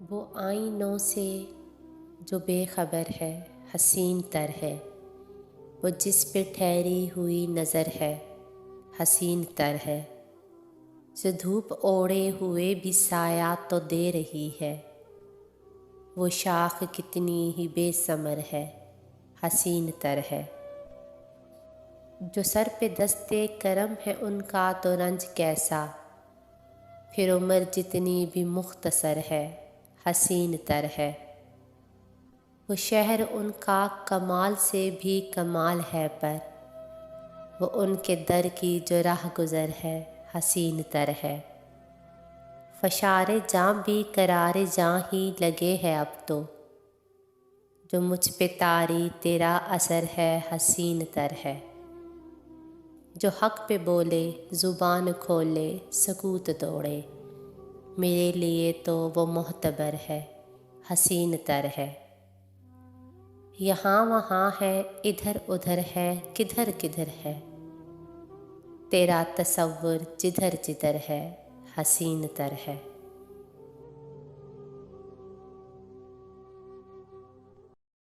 वो आईनों से जो बेखबर है, हसीन तर है। वो जिस पे ठहरी हुई नज़र है, हसीन तर है। जो धूप ओढ़े हुए भी साया तो दे रही है। वो शाख कितनी ही बेसमर है, हसीन तर है। जो सर पे दस्ते करम है उनका तो रंज कैसा, फिर उम्र जितनी भी मुख्तसर है, हसीन तर है। वो शहर उनका कमाल से भी कमाल है, पर वो उनके दर की जो राह गुज़र है, हसीन तर है। फशारे जाँ भी करारे जाँ ही लगे है अब तो, जो मुझ पे तारी तेरा असर है, हसीन तर है। जो हक पे बोले ज़ुबान खोले सकूत तोड़े, मेरे लिए तो वो मोहतबर है, हसीन तर है। यहाँ वहाँ है, इधर उधर है, किधर किधर है, तेरा तसव्वुर जिधर जिधर है, हसीन तर है।